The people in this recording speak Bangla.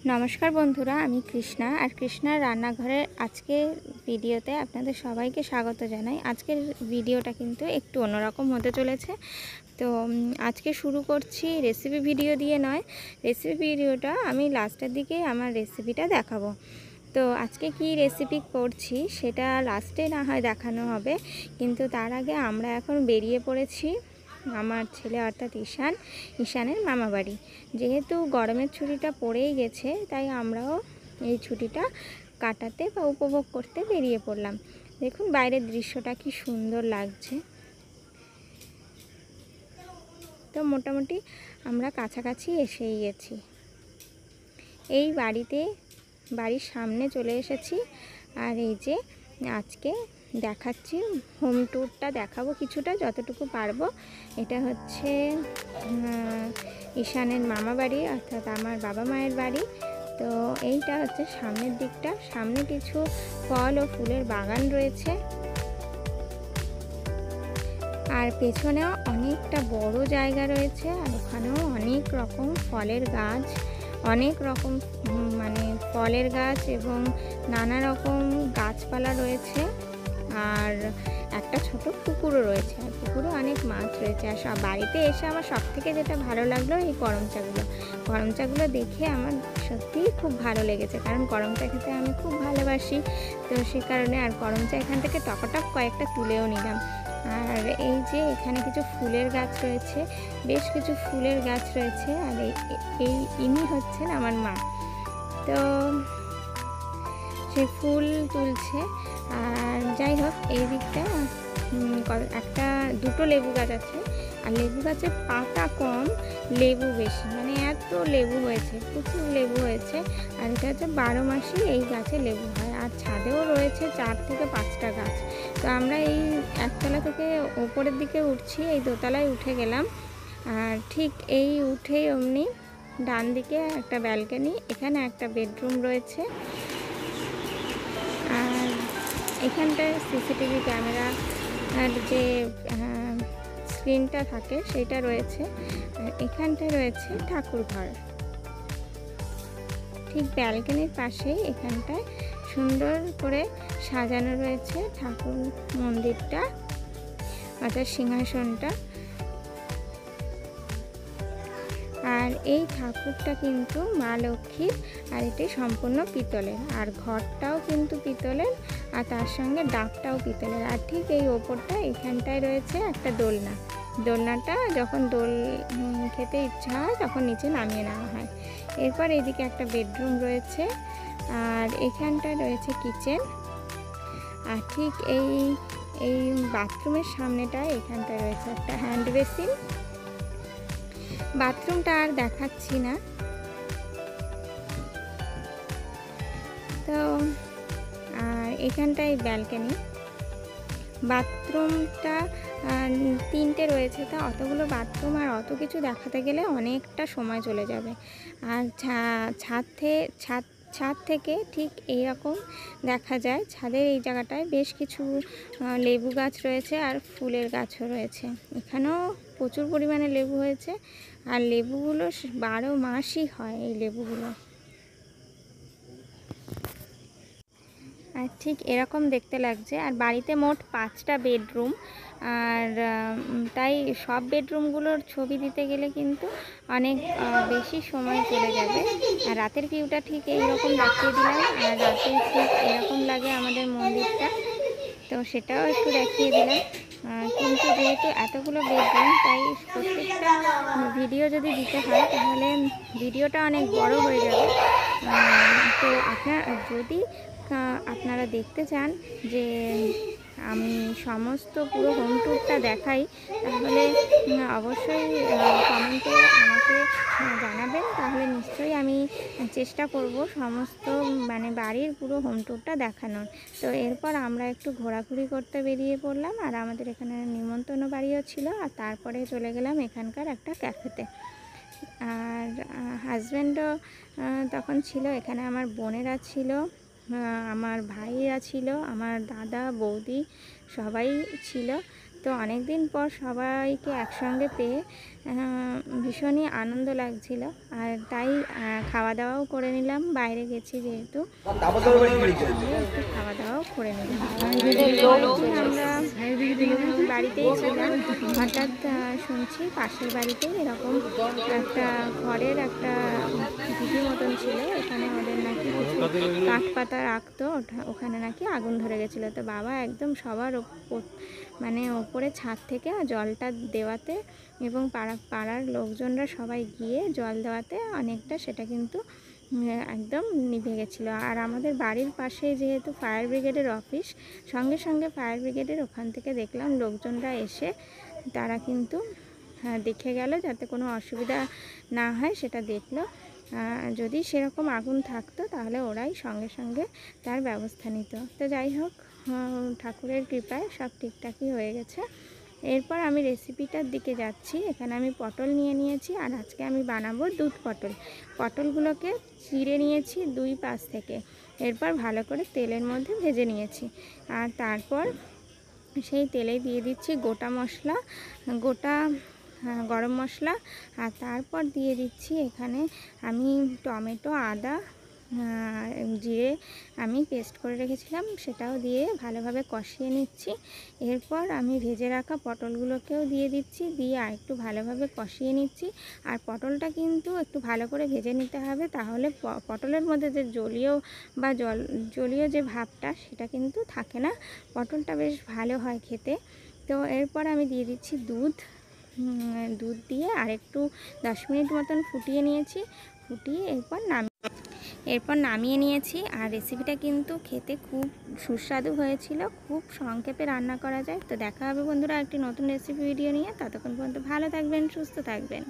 नमस्कार बंधुरा आमी कृष्णा और कृष्णार रान्नाघरेर आजकेर भिडियोते आपनादेर सबाइके स्वागत जानाई। आजकेर भिडियोटा किन्तु एकटु अन्यरकम होते चलेछे। तो आज के शुरू करछि रेसिपि भिडियो दिए नय, रेसिपि भिडियोटा आमी लास्टेर दिके आमार रेसिपिटा देखाबो। तो आज के कि रेसिपि करछि सेटा लास्टे ना हय देखानो हबे, किन्तु तार आगे आमरा एखन बेरिये पड़ेछि আমার ছেলে অর্থাৎ ঈশানের মামা বাড়ি। যেহেতু গরমের ছুটিটা পড়েই গেছে তাই আমরাও এই ছুটিটা কাটাতে বা উপভোগ করতে বেরিয়ে পড়লাম। দেখুন বাইরের দৃশ্যটা কি সুন্দর লাগছে। তো মোটামুটি আমরা কাছাকাছি এসেই গেছি। এই বাড়ির সামনে চলে এসেছি। আর এই যে আজকে দেখাচ্ছি হোম ট্যুরটা দেখাবো কিছুটা যতটুকু পারবো। এটা হচ্ছে ঈশানের মামা বাড়ি অর্থাৎ আমার বাবা মায়ের বাড়ি। তো এইটা হচ্ছে সামনের দিকটা, সামনে কিছু ফল ও ফুলের বাগান রয়েছে আর পেছনেও অনেকটা বড় জায়গা রয়েছে। আর ওখানেও অনেক রকম ফলের গাছ, অনেক রকম মানে ফলের গাছ এবং নানা রকম গাছপালা রয়েছে। আর একটা ছোট পুকুরও রয়েছে, আর পুকুরে অনেক মাছ রয়েছে। আর সব বাড়িতে এসে আমার সবথেকে যেটা ভালো লাগলো এই গরম চাগুলো দেখে আমার সত্যিই খুব ভালো লেগেছে, কারণ গরম চা খেতে আমি খুব ভালোবাসি। তো সে কারণে আর গরম চা এখান থেকে টপটপ কয়েকটা তুলেও নিলাম। আর এই যে এখানে কিছু ফুলের গাছ রয়েছে, বেশ কিছু ফুলের গাছ রয়েছে। আর ইনি হচ্ছেন আমার মা। তো সে ফুল তুলছে। আর যাই হোক এই দিকটা দুটো লেবু গাছ আছে। আর লেবু গাছে পাতা কম, লেবু বেশি, মানে এত লেবু হয়েছে, প্রচুর লেবু হয়েছে। আর এটা হচ্ছে 12 মাসই এই গাছে লেবু হয়। আর ছাদেও রয়েছে 4 থেকে 5টা গাছ। তো আমরা এই একতলা থেকে ওপরের দিকে উঠছি, এই দোতলায় উঠে গেলাম। আর ঠিক এই উঠেই অমনি ডান দিকে একটা ব্যালকনি, এখানে একটা বেডরুম রয়েছে। আর এখানটায় সিসিটিভি ক্যামেরা আর যে স্ক্রিনটা থাকে সেটা রয়েছে। আর এখানটায় রয়েছে ঠাকুর ঘর। ঠিক ব্যালকনির পাশেই এখানটায় সুন্দর করে সাজানো রয়েছে ঠাকুর মন্দিরটা অর্থাৎ সিংহাসনটা। আর এই ঠাকুরটা কিন্তু মা লক্ষ্মীর, আর এটি সম্পূর্ণ পিতলের। আর ঘরটাও কিন্তু পিতলের, আর তার সঙ্গে ডাবটাও পিতলের। আর ঠিক এই ওপরটা এখানটায় রয়েছে একটা দোলনাটা যখন দোল খেতে ইচ্ছা হয় তখন নিচে নামিয়ে নেওয়া হয়। এরপর এইদিকে একটা বেডরুম রয়েছে, আর এখানটায় রয়েছে কিচেন। আর ঠিক এই বাথরুমের সামনেটায় এখানটায় রয়েছে একটা হ্যান্ড বেসিন। বাথরুমটা আর দেখাচ্ছি না। তো আর এখানটায় ব্যালকনি। বাথরুমটা 3টে রয়েছে। তা অতগুলো বাথরুম আর অত কিছু দেখাতে গেলে অনেকটা সময় চলে যাবে। আর ছাদ থেকে ঠিক এইরকম দেখা যায়। ছাদের এই জায়গাটায় বেশ কিছু লেবু গাছ রয়েছে আর ফুলের গাছও রয়েছে। এখানেও প্রচুর পরিমাণে লেবু হয়েছে। আর লেবুগুলো 12 মাসই হয় এই লেবুগুলো। আর ঠিক এরকম দেখতে লাগছে। আর বাড়িতে মোট 5টা বেডরুম। আর তাই সব বেডরুমগুলোর ছবি দিতে গেলে কিন্তু অনেক বেশি সময় চলে যাবে। আর রাতের ভিউটা ঠিক এইরকম দেখিয়ে দিলাম। আর রাতে ঠিক এরকম লাগে আমাদের মন্দিরটা, তো সেটাও একটু দেখিয়ে দিলাম। কিন্তু যেহেতু এতগুলো বেডরুম তাই প্রত্যেকটা ভিডিও যদি দিতে হয় তাহলে ভিডিওটা অনেক বড় হয়ে যাবে। তো আপনারা দেখতে চান যে আমি সমস্ত পুরো হোম ট্যুরটা দেখাই, তাহলে অবশ্যই কমেন্টে আমাকে জানাবেন। তাহলে নিশ্চয়ই আমি চেষ্টা করব সমস্ত মানে বাড়ির পুরো হোম ট্যুরটা দেখানোর। তো এরপর আমরা একটু ঘোরাঘুরি করতে বেরিয়ে পড়লাম। আর আমাদের এখানে নিমন্ত্রণ বাড়িও ছিল। আর তারপরে চলে গেলাম এখানকার একটা ক্যাফেতে। আর হাজব্যান্ডও তখন ছিল এখানে, আমার বোনেরা ছিল, আমার ভাইরা ছিল, আমার দাদা বৌদি সবাই ছিল। তো অনেক দিন পর সবাইকে একসঙ্গে পেয়ে ভীষণই আনন্দ লাগছিল। আর তাই খাওয়া দাওয়াও করে নিলাম, বাইরে গেছি যেহেতু সঙ্গে একটু খাওয়া দাওয়াও করে নিলাম। আমরা বাড়িতেই ছিলাম, হঠাৎ শুনছি পাশের বাড়িতেই এরকম একটা খড়ের একটা ঢিপি মতন ছিল, এখানে ওদের নাকি কিছু কাঠ পাতা রাখতো, ওখানে নাকি আগুন ধরে গেছিলো। তো বাবা একদম সবার মানে ওপরে ছাদ থেকে জলটা দেওয়াতে এবং পাড়ার লোকজনরা সবাই গিয়ে জল দেওয়াতে অনেকটা সেটা কিন্তু একদম নিভে গেছিলো। আর আমাদের বাড়ির পাশে যেহেতু ফায়ার ব্রিগেডের অফিস, সঙ্গে সঙ্গে ফায়ার ব্রিগেডের ওখান থেকে দেখলাম লোকজনরা এসে তারা কিন্তু দেখে গেল যাতে কোনো অসুবিধা না হয়, সেটা দেখলো। যদি সেরকম আগুন থাকতো তাহলে ওরাই সঙ্গে সঙ্গে তার ব্যবস্থা নিত। তো যাই হোক, ঠাকুরের কৃপায় সব ঠিকঠাকই হয়ে গেছে। এরপর আমি রেসিপিটার দিকে যাচ্ছি। এখানে আমি পটল নিয়ে নিয়েছি, আর আজকে আমি বানাবো দুধ পটল। পটলগুলোকে চিড়ে নিয়েছি দুই পাশ থেকে, এরপর ভালো করে তেলের মধ্যে ভেজে নিয়েছি। আর তারপর সেই তেলে দিয়ে দিচ্ছি গোটা মশলা, গোটা গরম মশলা, আর তারপর দিয়ে দিচ্ছি এখানে আমি টমেটো, আদা, জিরে আমি পেস্ট করে রেখেছিলাম, সেটাও দিয়ে ভালোভাবে কষিয়ে নিচ্ছি। এরপর আমি ভেজে রাখা পটলগুলোকেও দিয়ে দিচ্ছি, দিয়ে আর একটু ভালোভাবে কষিয়ে নিচ্ছি। আর পটলটা কিন্তু একটু ভালো করে ভেজে নিতে হবে, তাহলে পটলের মধ্যে যে জলীয় যে ভাবটা সেটা কিন্তু থাকে না, পটলটা বেশ ভালো হয় খেতে। তো এরপর আমি দিয়ে দিচ্ছি দুধ দিয়ে আর একটু 10 মিনিট মতন ফুটিয়ে নিয়েছি, ফুটিয়ে এরপর নামিয়ে নিয়েছি। আর রেসিপিটা কিন্তু খেতে খুব সুস্বাদু হয়েছিল, খুব সংক্ষেপে রান্না করা যায়। তো দেখা হবে বন্ধুরা একটি নতুন রেসিপি ভিডিও নিয়ে, ততক্ষণ পর্যন্ত ভালো থাকবেন, সুস্থ থাকবেন।